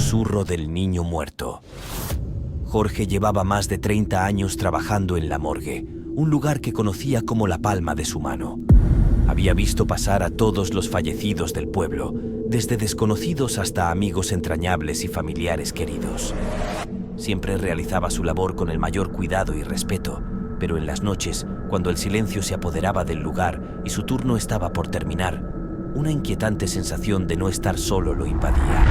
susurro del niño muerto. Jorge llevaba más de 30 años trabajando en la morgue, un lugar que conocía como la palma de su mano. Había visto pasar a todos los fallecidos del pueblo, desde desconocidos hasta amigos entrañables y familiares queridos. Siempre realizaba su labor con el mayor cuidado y respeto, pero en las noches, cuando el silencio se apoderaba del lugar y su turno estaba por terminar, una inquietante sensación de no estar solo lo invadía.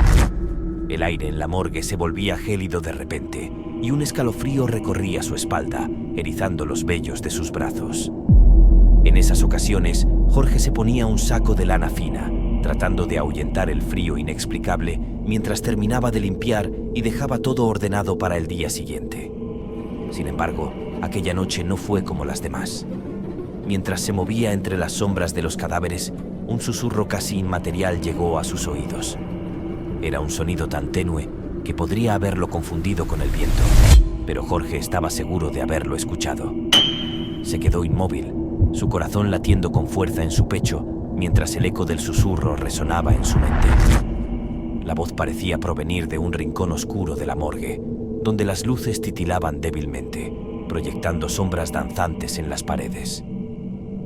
El aire en la morgue se volvía gélido de repente, y un escalofrío recorría su espalda, erizando los vellos de sus brazos. En esas ocasiones, Jorge se ponía un saco de lana fina, tratando de ahuyentar el frío inexplicable mientras terminaba de limpiar y dejaba todo ordenado para el día siguiente. Sin embargo, aquella noche no fue como las demás. Mientras se movía entre las sombras de los cadáveres, un susurro casi inmaterial llegó a sus oídos. Era un sonido tan tenue que podría haberlo confundido con el viento, pero Jorge estaba seguro de haberlo escuchado. Se quedó inmóvil, su corazón latiendo con fuerza en su pecho, mientras el eco del susurro resonaba en su mente. La voz parecía provenir de un rincón oscuro de la morgue, donde las luces titilaban débilmente, proyectando sombras danzantes en las paredes.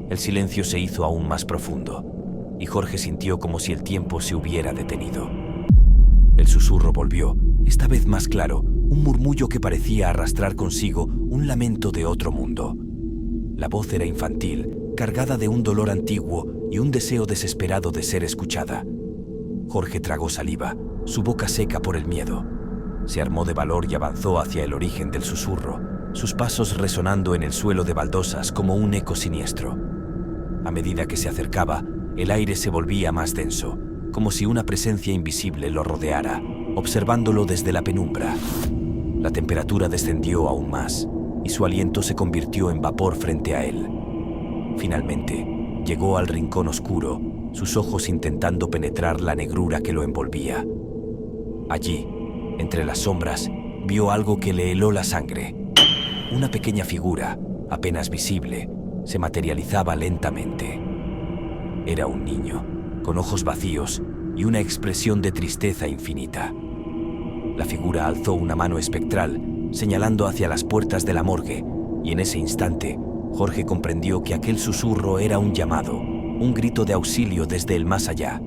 El silencio se hizo aún más profundo, y Jorge sintió como si el tiempo se hubiera detenido. El susurro volvió, esta vez más claro, un murmullo que parecía arrastrar consigo un lamento de otro mundo. La voz era infantil, cargada de un dolor antiguo y un deseo desesperado de ser escuchada. Jorge tragó saliva, su boca seca por el miedo. Se armó de valor y avanzó hacia el origen del susurro, sus pasos resonando en el suelo de baldosas como un eco siniestro. A medida que se acercaba, el aire se volvía más denso, como si una presencia invisible lo rodeara, observándolo desde la penumbra. La temperatura descendió aún más, y su aliento se convirtió en vapor frente a él. Finalmente, llegó al rincón oscuro, sus ojos intentando penetrar la negrura que lo envolvía. Allí, entre las sombras, vio algo que le heló la sangre. Una pequeña figura, apenas visible, se materializaba lentamente. Era un niño, con ojos vacíos y una expresión de tristeza infinita. La figura alzó una mano espectral, señalando hacia las puertas de la morgue, y en ese instante, Jorge comprendió que aquel susurro era un llamado, un grito de auxilio desde el más allá.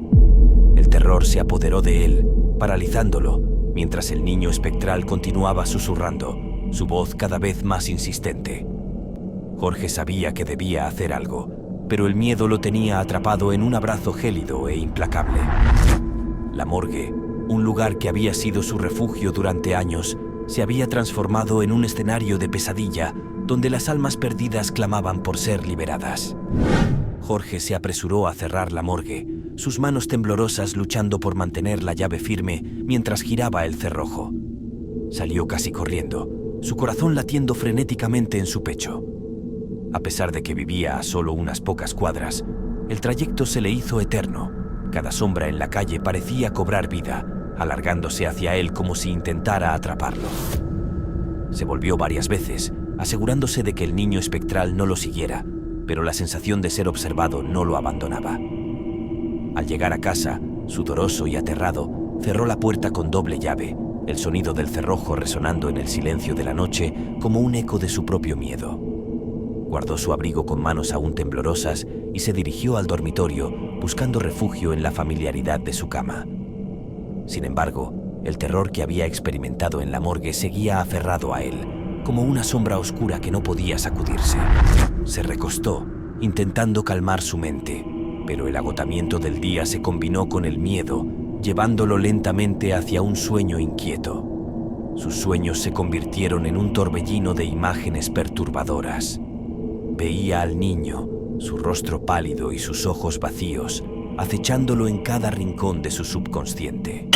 El terror se apoderó de él, paralizándolo, mientras el niño espectral continuaba susurrando, su voz cada vez más insistente. Jorge sabía que debía hacer algo, pero el miedo lo tenía atrapado en un abrazo gélido e implacable. La morgue, un lugar que había sido su refugio durante años, se había transformado en un escenario de pesadilla donde las almas perdidas clamaban por ser liberadas. Jorge se apresuró a cerrar la morgue, sus manos temblorosas luchando por mantener la llave firme mientras giraba el cerrojo. Salió casi corriendo, su corazón latiendo frenéticamente en su pecho. A pesar de que vivía a solo unas pocas cuadras, el trayecto se le hizo eterno. Cada sombra en la calle parecía cobrar vida, alargándose hacia él como si intentara atraparlo. Se volvió varias veces, asegurándose de que el niño espectral no lo siguiera, pero la sensación de ser observado no lo abandonaba. Al llegar a casa, sudoroso y aterrado, cerró la puerta con doble llave, el sonido del cerrojo resonando en el silencio de la noche como un eco de su propio miedo. Guardó su abrigo con manos aún temblorosas y se dirigió al dormitorio, buscando refugio en la familiaridad de su cama. Sin embargo, el terror que había experimentado en la morgue seguía aferrado a él, como una sombra oscura que no podía sacudirse. Se recostó, intentando calmar su mente, pero el agotamiento del día se combinó con el miedo, llevándolo lentamente hacia un sueño inquieto. Sus sueños se convirtieron en un torbellino de imágenes perturbadoras. Veía al niño, su rostro pálido y sus ojos vacíos, acechándolo en cada rincón de su subconsciente.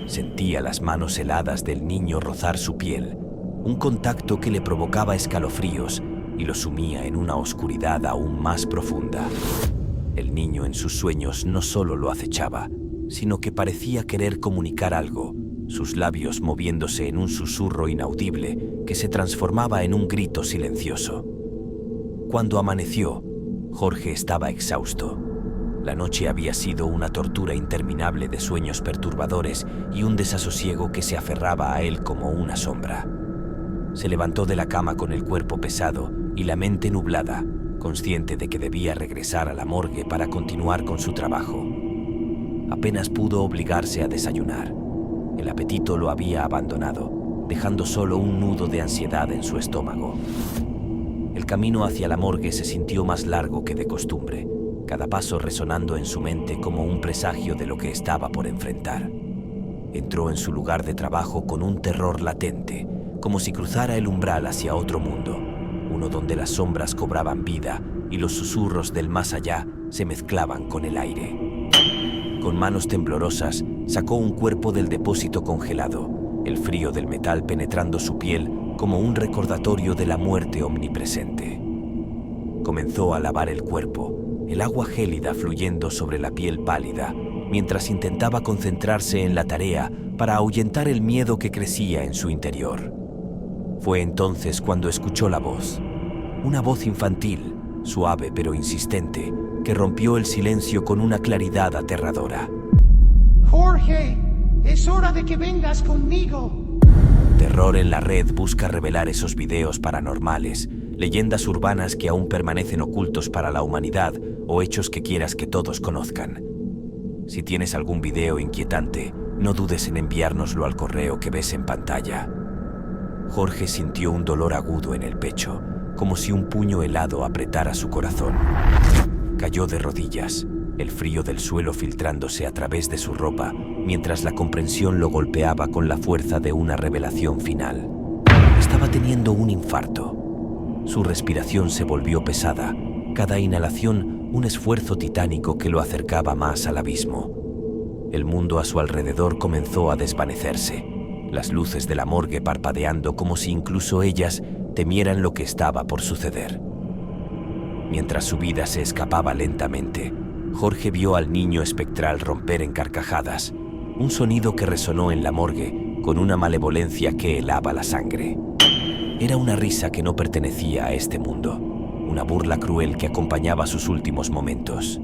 Sentía las manos heladas del niño rozar su piel, un contacto que le provocaba escalofríos y lo sumía en una oscuridad aún más profunda. El niño en sus sueños no solo lo acechaba, sino que parecía querer comunicar algo, sus labios moviéndose en un susurro inaudible que se transformaba en un grito silencioso. Cuando amaneció, Jorge estaba exhausto. La noche había sido una tortura interminable de sueños perturbadores y un desasosiego que se aferraba a él como una sombra. Se levantó de la cama con el cuerpo pesado y la mente nublada, consciente de que debía regresar a la morgue para continuar con su trabajo. Apenas pudo obligarse a desayunar. El apetito lo había abandonado, dejando solo un nudo de ansiedad en su estómago. El camino hacia la morgue se sintió más largo que de costumbre, cada paso resonando en su mente como un presagio de lo que estaba por enfrentar. Entró en su lugar de trabajo con un terror latente, como si cruzara el umbral hacia otro mundo, uno donde las sombras cobraban vida y los susurros del más allá se mezclaban con el aire. Con manos temblorosas, sacó un cuerpo del depósito congelado, el frío del metal penetrando su piel como un recordatorio de la muerte omnipresente. Comenzó a lavar el cuerpo, el agua gélida fluyendo sobre la piel pálida, mientras intentaba concentrarse en la tarea para ahuyentar el miedo que crecía en su interior. Fue entonces cuando escuchó la voz, una voz infantil, suave pero insistente, que rompió el silencio con una claridad aterradora. Jorge, es hora de que vengas conmigo. Terror en la red busca revelar esos videos paranormales, leyendas urbanas que aún permanecen ocultos para la humanidad o hechos que quieras que todos conozcan. Si tienes algún video inquietante, no dudes en enviárnoslo al correo que ves en pantalla. Jorge sintió un dolor agudo en el pecho, como si un puño helado apretara su corazón. Cayó de rodillas, el frío del suelo filtrándose a través de su ropa, mientras la comprensión lo golpeaba con la fuerza de una revelación final. Estaba teniendo un infarto. Su respiración se volvió pesada, cada inhalación un esfuerzo titánico que lo acercaba más al abismo. El mundo a su alrededor comenzó a desvanecerse, las luces de la morgue parpadeando como si incluso ellas temieran lo que estaba por suceder. Mientras su vida se escapaba lentamente, Jorge vio al niño espectral romper en carcajadas, un sonido que resonó en la morgue con una malevolencia que helaba la sangre. Era una risa que no pertenecía a este mundo, una burla cruel que acompañaba sus últimos momentos.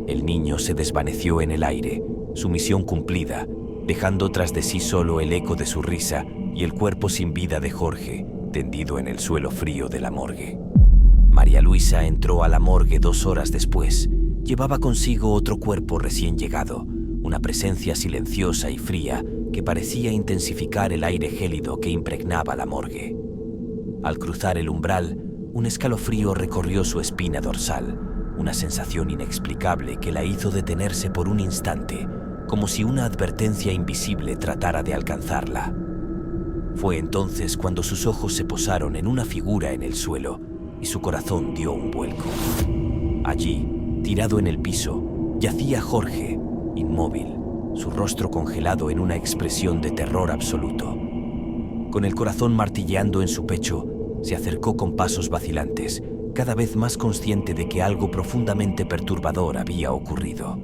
El niño se desvaneció en el aire, su misión cumplida, dejando tras de sí solo el eco de su risa y el cuerpo sin vida de Jorge, tendido en el suelo frío de la morgue. María Luisa entró a la morgue 2 horas después. Llevaba consigo otro cuerpo recién llegado, una presencia silenciosa y fría que parecía intensificar el aire gélido que impregnaba la morgue. Al cruzar el umbral, un escalofrío recorrió su espina dorsal, una sensación inexplicable que la hizo detenerse por un instante, como si una advertencia invisible tratara de alcanzarla. Fue entonces cuando sus ojos se posaron en una figura en el suelo y su corazón dio un vuelco. Allí, tirado en el piso, yacía Jorge, inmóvil, su rostro congelado en una expresión de terror absoluto. Con el corazón martilleando en su pecho, se acercó con pasos vacilantes, cada vez más consciente de que algo profundamente perturbador había ocurrido.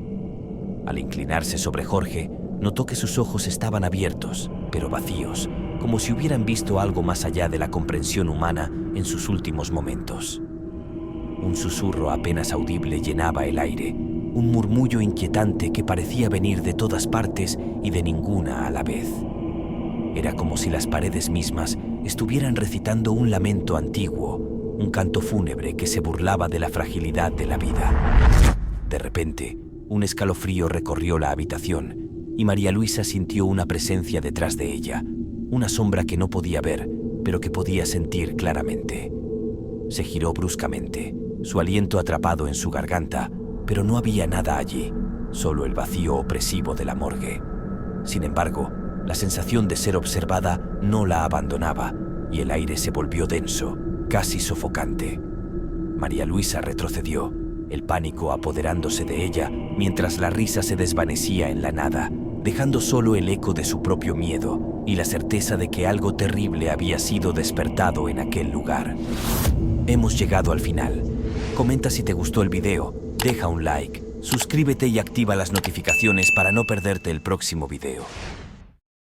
Al inclinarse sobre Jorge, notó que sus ojos estaban abiertos, pero vacíos, como si hubieran visto algo más allá de la comprensión humana en sus últimos momentos. Un susurro apenas audible llenaba el aire, un murmullo inquietante que parecía venir de todas partes y de ninguna a la vez. Era como si las paredes mismas estuvieran recitando un lamento antiguo, un canto fúnebre que se burlaba de la fragilidad de la vida. De repente, un escalofrío recorrió la habitación y María Luisa sintió una presencia detrás de ella, una sombra que no podía ver, pero que podía sentir claramente. Se giró bruscamente, su aliento atrapado en su garganta, pero no había nada allí, solo el vacío opresivo de la morgue. Sin embargo, la sensación de ser observada no la abandonaba y el aire se volvió denso, casi sofocante. María Luisa retrocedió, el pánico apoderándose de ella mientras la risa se desvanecía en la nada, dejando solo el eco de su propio miedo y la certeza de que algo terrible había sido despertado en aquel lugar. Hemos llegado al final. Comenta si te gustó el video, deja un like, suscríbete y activa las notificaciones para no perderte el próximo video.